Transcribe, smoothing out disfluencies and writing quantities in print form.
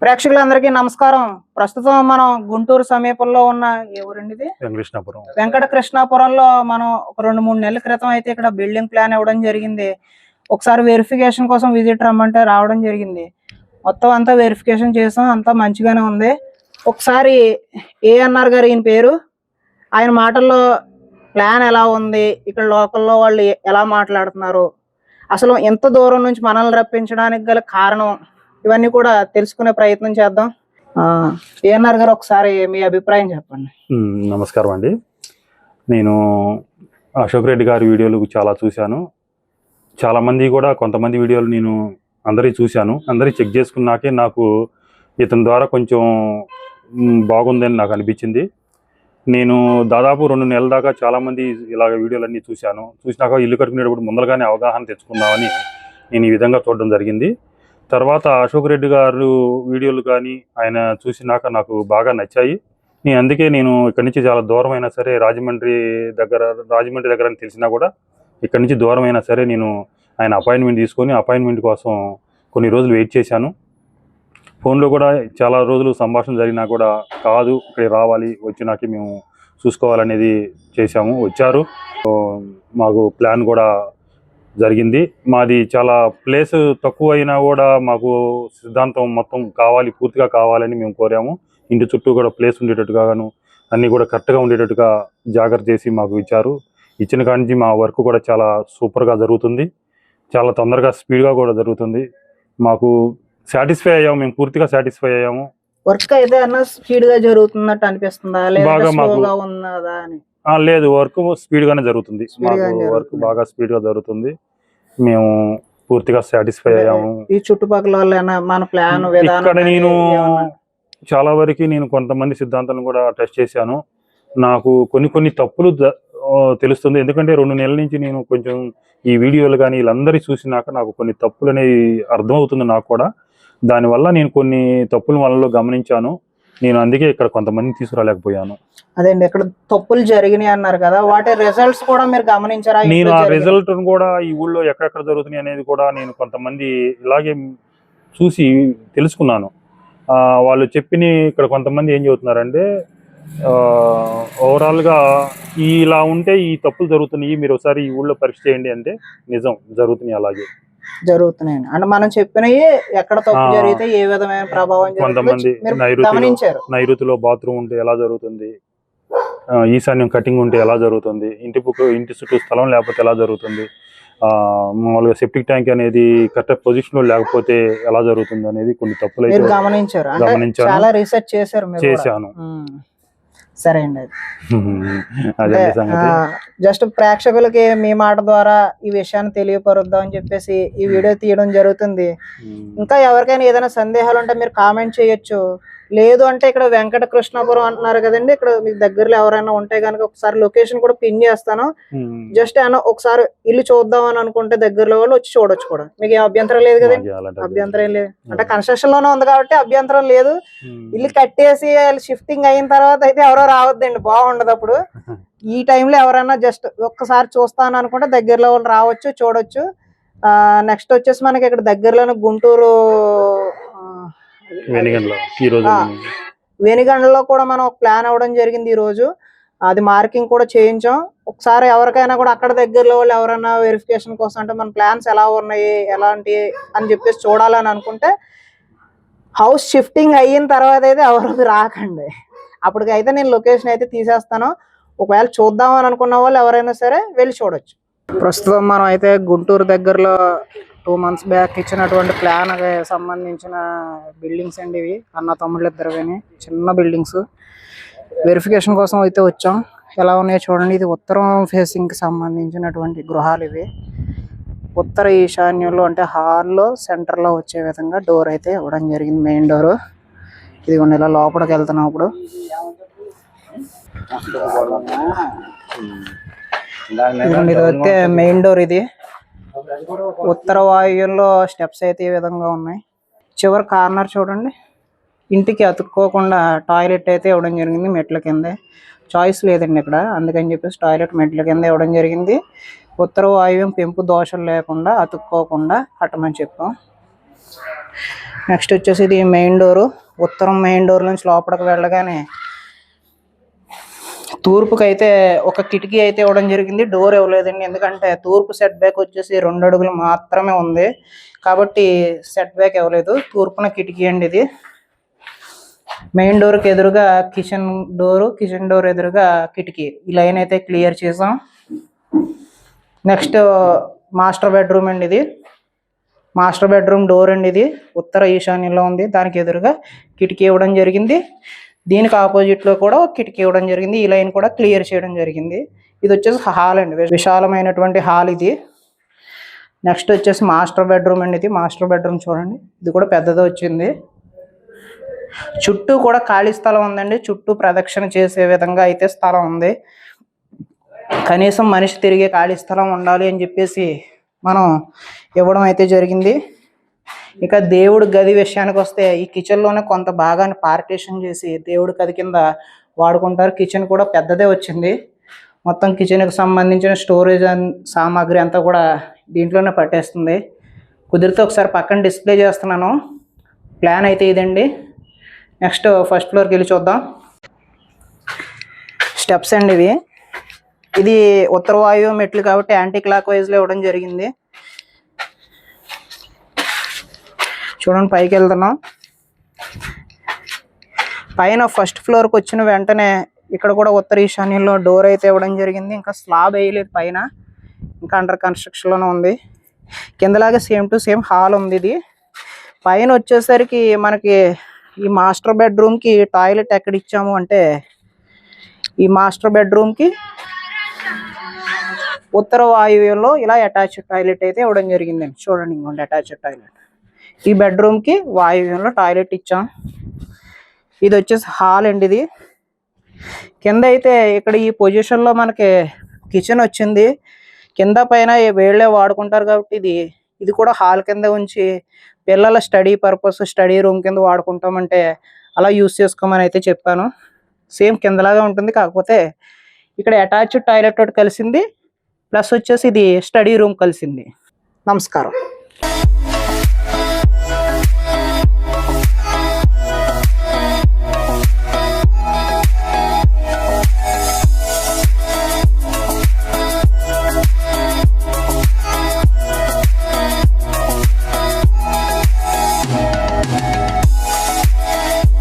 ప్రేక్షకులందరికీ నమస్కారం. ప్రస్తుతం మనం గుంటూరు సమీపంలో ఉన్న ఏ ఊరండి ఇది? వెంకట కృష్ణాపురంలో మనం ఒక 2-3 నెలల క్రితం అయితే ఇక్కడ బిల్డింగ్ ప్లాన్ ఇవ్వడం జరిగింది. ఒకసారి వెరిఫికేషన్ కోసం విజిట్ రమ్మంటే రావడం జరిగింది. మొత్తం అంతా వెరిఫికేషన్ చేసాం, అంతా మంచిగానే ఉంది. ఒకసారి ఏఎన్ఆర్ గారు ఈయన పేరు, ఆయన మాటల్లో ప్లాన్ ఎలా ఉంది, ఇక్కడ లోకల్లో వాళ్ళు ఎలా మాట్లాడుతున్నారు, అసలు ఎంత దూరం నుంచి మనల్ని రప్పించడానికి గల కారణం, ఇవన్నీ కూడా తెలుసుకునే ప్రయత్నం చేద్దాం. ఏఎన్ఆర్ గారు ఒకసారి మీ అభిప్రాయం చెప్పండి. నమస్కారం అండి. నేను అశోక్ రెడ్డి గారి వీడియోలు చాలా చూశాను. చాలామంది కూడా కొంతమంది వీడియోలు నేను అందరి చూశాను. అందరి చెక్ చేసుకున్నాకే నాకు ఇతని ద్వారా కొంచెం బాగుందని నాకు అనిపించింది. నేను దాదాపు 2 నెలల దాకా చాలామంది ఇలాగ వీడియోలన్నీ చూసినాక ఇల్లు కట్టుకునేటప్పుడు ముందరగానే అవగాహన తెచ్చుకుందామని నేను ఈ విధంగా చూడడం జరిగింది. తర్వాత అశోక్ రెడ్డి గారు వీడియోలు కానీ ఆయన చూసినాక నాకు బాగా నచ్చాయి. అందుకే నేను ఇక్కడి నుంచి చాలా దూరం అయినా సరే, రాజమండ్రి దగ్గర అని తెలిసినా కూడా ఇక్కడి నుంచి దూరం అయినా సరే నేను ఆయన అపాయింట్మెంట్ తీసుకొని అపాయింట్మెంట్ కోసం కొన్ని రోజులు వెయిట్ చేశాను. ఫోన్లో కూడా చాలా రోజులు సంభాషణ జరిగినా కూడా కాదు, ఇక్కడ రావాలి, వచ్చినాక మేము చూసుకోవాలనేది చేశాము. వచ్చారు, మాకు ప్లాన్ కూడా జరిగింది. మాది చాలా ప్లేస్ తక్కువ అయినా కూడా మాకు సిద్ధాంతం మొత్తం కావాలి, పూర్తిగా కావాలని మేము కోరాము. ఇంటి చుట్టూ కూడా ప్లేస్ ఉండేటట్టుగాను అన్నీ కూడా కరెక్ట్గా ఉండేటట్టుగా జాగ్రత్త చేసి మాకు ఇచ్చారు. ఇచ్చిన కాడి నుంచి మా వర్క్ కూడా చాలా సూపర్గా జరుగుతుంది, చాలా తొందరగా స్పీడ్గా కూడా జరుగుతుంది. మాకు సాటిస్ఫై అయ్యాము, మేము పూర్తిగా సాటిస్ఫై అయ్యాము. వర్క్ అయితే స్పీడ్ గా జరుగుతున్నట్టు అనిపిస్తుందా? బాగా లేదు, వర్క్ స్పీడ్ గానే జరుగుతుంది. వర్క్ బాగా స్పీడ్ గా జరుగుతుంది. మేము పూర్తిగా సాటిస్ఫై అయ్యాము. ఈ చుట్టుపక్కల మన ప్లాన్ ఇక్కడ నేను చాలా వరకు నేను కొంతమంది సిద్ధాంతాలను కూడా టెస్ట్ చేశాను. నాకు కొన్ని తప్పులు తెలుస్తుంది. ఎందుకంటే 2 నెలల నుంచి నేను కొంచెం ఈ వీడియోలు కానీ వీళ్ళందరి చూసినాక నాకు కొన్ని తప్పులు అనేవి అర్థమవుతుంది నాకు కూడా. దానివల్ల నేను కొన్ని తప్పులు వాళ్ళలో గమనించాను. నేను అందుకే ఇక్కడ కొంతమంది తీసుకురాలేకపోయాను. అదేండి, ఇక్కడ తప్పులు జరిగినాయి అన్నారు కదా, వాటి రిజల్ట్స్ కూడా మీరు గమనించారా? నేను ఆ రిజల్ట్ కూడా ఈ ఊళ్ళో ఎక్కడెక్కడ జరుగుతున్నాయి అనేది కూడా నేను కొంతమంది ఇలాగే చూసి తెలుసుకున్నాను. వాళ్ళు చెప్పిన ఇక్కడ కొంతమంది ఏం చెబుతున్నారంటే, ఓవరాల్గా ఇలా ఉంటే ఈ తప్పులు జరుగుతున్నాయి, మీరు ఒకసారి ఈ ఊళ్ళో పరీక్ష చేయండి అంటే నిజం జరుగుతున్నాయి, అలాగే జరుగుతున్నాయి. అంటే మనం చెప్పినవి ఎక్కడ తప్పు జరిగితే ఏ విధమైన ప్రభావం, కొంతమంది నైరుతిలో బాత్రూమ్ ఉంటే ఎలా జరుగుతుంది, ఈశాన్యం కటింగ్ ఉంటే ఎలా జరుగుతుంది, ఇంటి చుట్టూ స్థలం లేకపోతే ఎలా జరుగుతుంది, మామూలుగా సెప్టిక్ ట్యాంక్ అనేది కరెక్ట్ పొజిషన్ లో లేకపోతే ఎలా జరుగుతుంది అనేది కొన్ని తప్పులు అయితే చేశాను. సరే అండి, జస్ట్ ప్రేక్షకులకి మీ మాట ద్వారా ఈ విషయాన్ని తెలియపరుద్దాం అని చెప్పేసి ఈ వీడియో తీయడం జరుగుతుంది. ఇంకా ఎవరికైనా ఏదైనా సందేహాలు ఉంటే మీరు కామెంట్ చేయొచ్చు. లేదు అంటే ఇక్కడ వెంకట కృష్ణాపురం అంటున్నారు కదండి, ఇక్కడ మీకు దగ్గరలో ఎవరైనా ఉంటే కనుక ఒకసారి లొకేషన్ కూడా పిన్ చేస్తాను. జస్ట్ ఒకసారి ఇల్లు చూద్దాం అని అనుకుంటే దగ్గరలో వాళ్ళు వచ్చి చూడొచ్చు కూడా. మీకు ఏం అభ్యంతరం లేదు కదండి? అభ్యంతరం లేదు అంటే కన్స్ట్రక్షన్ లోనే ఉంది కాబట్టి అభ్యంతరం లేదు. ఇల్లు కట్టేసి షిఫ్టింగ్ అయిన తర్వాత అయితే ఎవరో రావద్దండి, బాగుండదు. అప్పుడు ఈ టైంలో ఎవరైనా జస్ట్ ఒక్కసారి చూస్తాను అనుకుంటే దగ్గరలో వాళ్ళు రావచ్చు, చూడొచ్చు. నెక్స్ట్ వచ్చేసి మనకి ఇక్కడ దగ్గరలోనే గుంటూరు వెనిగండ్లలో కూడా మనం ప్లాన్ అవ్వడం జరిగింది ఈ రోజు. అది మార్కింగ్ కూడా చేయించాం. ఒకసారి ఎవరికైనా కూడా అక్కడ దగ్గరలో వాళ్ళు ఎవరైనా వెరిఫికేషన్ కోసం అంటే మన ప్లాన్స్ ఎలా ఉన్నాయి, ఎలాంటి అని చెప్పేసి చూడాలని అనుకుంటే హౌస్ షిఫ్టింగ్ అయిన తర్వాత అయితే ఎవరికి రాకండి. అప్పటికైతే నేను లొకేషన్ అయితే తీసేస్తాను. ఒకవేళ చూద్దామని అనుకున్న వాళ్ళు ఎవరైనా సరే వెళ్ళి చూడొచ్చు. ప్రస్తుతం మనం అయితే గుంటూరు దగ్గరలో 2 months బ్యాక్ ఇచ్చినటువంటి ప్లాన్ సంబంధించిన బిల్డింగ్స్ అండి ఇవి. అన్న తమ్ముళ్ళు ఇద్దరు చిన్న బిల్డింగ్స్ వెరిఫికేషన్ కోసం అయితే వచ్చాం. ఎలా ఉన్నాయో చూడండి. ఇది ఉత్తరం ఫేసింగ్ కి సంబంధించినటువంటి గృహాలు ఇవి. ఉత్తర ఈశాన్యంలో అంటే హాల్లో సెంటర్లో వచ్చే విధంగా డోర్ అయితే ఇవ్వడం జరిగింది, మెయిన్ డోర్. ఇది ఇలా లోపలికి వెళ్తున్నాం. ఇప్పుడు ఇది అయితే మెయిన్ డోర్. ఇది ఉత్తర వాయువుల్లో స్టెప్స్ అయితే ఈ విధంగా ఉన్నాయి. చివరి కార్నర్ చూడండి, ఇంటికి అతుక్కోకుండా టాయిలెట్ అయితే ఇవ్వడం జరిగింది. మెట్ల కింద చాయిస్ లేదండి ఇక్కడ, అందుకని చెప్పేసి టాయిలెట్ మెట్ల కింద ఇవ్వడం జరిగింది. ఉత్తర వాయువ్యం పెంపు దోషం లేకుండా అతుక్కోకుండా కట్టమని చెప్పాం. నెక్స్ట్ వచ్చేసి ఇది మెయిన్ డోరు. ఉత్తరం మెయిన్ డోర్ నుంచి లోపలికి వెళ్ళగానే తూర్పుకి అయితే ఒక కిటికీ అయితే ఇవ్వడం జరిగింది. డోర్ ఇవ్వలేదండి, ఎందుకంటే తూర్పు సెట్ బ్యాక్ వచ్చేసి 2 అడుగులు మాత్రమే ఉంది కాబట్టి సెట్ బ్యాక్ ఇవ్వలేదు. తూర్పున కిటికీ అండి ఇది. మెయిన్ డోర్కి ఎదురుగా కిచెన్ డోర్ ఎదురుగా కిటికీ. ఈ లైన్ అయితే క్లియర్ చేసాం. నెక్స్ట్ మాస్టర్ బెడ్రూమ్ అండి ఇది. మాస్టర్ బెడ్రూమ్ డోర్ అండి ఇది. ఉత్తర ఈశాన్యంలో ఉంది. దానికి ఎదురుగా కిటికీ ఇవ్వడం జరిగింది. దీనికి ఆపోజిట్లో కూడా ఒక కిటికీ ఇవ్వడం జరిగింది. ఈ లైన్ కూడా క్లియర్ చేయడం జరిగింది. ఇది వచ్చేసి హాల్ అండి, విశాలమైనటువంటి హాల్ ఇది. నెక్స్ట్ వచ్చేసి మాస్టర్ బెడ్రూమ్ అండి ఇది. మాస్టర్ బెడ్రూమ్ చూడండి, ఇది కూడా పెద్దది వచ్చింది. చుట్టూ కూడా ఖాళీ స్థలం ఉందండి. చుట్టూ ప్రదక్షిణ చేసే విధంగా అయితే స్థలం ఉంది. కనీసం మనిషి తిరిగే ఖాళీ స్థలం ఉండాలి అని చెప్పేసి మనం ఇవ్వడం అయితే జరిగింది. ఇక దేవుడి గది విషయానికి వస్తే ఈ కిచెన్లోనే కొంత భాగాన్ని పార్టీషన్ చేసి దేవుడి గది కింద వాడుకుంటారు. కిచెన్ కూడా పెద్దదే వచ్చింది. మొత్తం కిచెన్కి సంబంధించిన స్టోరేజ్ సామాగ్రి అంతా కూడా దీంట్లోనే పట్టేస్తుంది. కుదిరితే ఒకసారి పక్కన డిస్ప్లే చేస్తున్నాను. ప్లాన్ అయితే ఇదండి. నెక్స్ట్ ఫస్ట్ ఫ్లోర్కి వెళ్ళి చూద్దాం. స్టెప్స్ అండి ఇవి. ఇది ఉత్తర వాయువు మెట్లు కాబట్టి యాంటీ క్లాక్ వైజ్లో ఇవ్వడం జరిగింది. చూడండి, పైకి వెళ్తున్నాం. పైన ఫస్ట్ ఫ్లోర్కి వచ్చిన వెంటనే ఇక్కడ కూడా ఉత్తర ఈశాన్యంలో డోర్ అయితే ఇవ్వడం జరిగింది. ఇంకా స్లాబ్ వేయలేదు పైన, ఇంకా అండర్ కన్స్ట్రక్షన్లోనే ఉంది. కిందలాగే సేమ్ టు సేమ్ హాల్ ఉంది ఇది. పైన వచ్చేసరికి మనకి ఈ మాస్టర్ బెడ్రూమ్కి టాయిలెట్ ఎక్కడ ఇచ్చాము అంటే ఈ మాస్టర్ బెడ్రూమ్కి ఉత్తర వాయువ్యంలో ఇలా అటాచ్డ్ టాయిలెట్ అయితే ఇవ్వడం జరిగిందండి. చూడండి, ఇంకోండి అటాచ్డ్ టాయిలెట్. ఈ బెడ్రూమ్కి వాయువ్యంలో టాయిలెట్ ఇచ్చాం. ఇది వచ్చేసి హాల్ అండి ఇది. కింద అయితే ఇక్కడ ఈ పొజిషన్లో మనకి కిచెన్ వచ్చింది. కింద పైన వేళ్ళే వాడుకుంటారు కాబట్టి ఇది కూడా హాల్ కింద ఉంచి పిల్లల స్టడీ పర్పస్ స్టడీ రూమ్ కింద వాడుకుంటామంటే అలా యూస్ చేసుకోమని అయితే చెప్పాను. సేమ్ కిందలాగా ఉంటుంది, కాకపోతే ఇక్కడ అటాచ్డ్ టాయిలెట్ ఒకటి కలిసింది, ప్లస్ వచ్చేసి ఇది స్టడీ రూమ్ కలిసింది. నమస్కారం.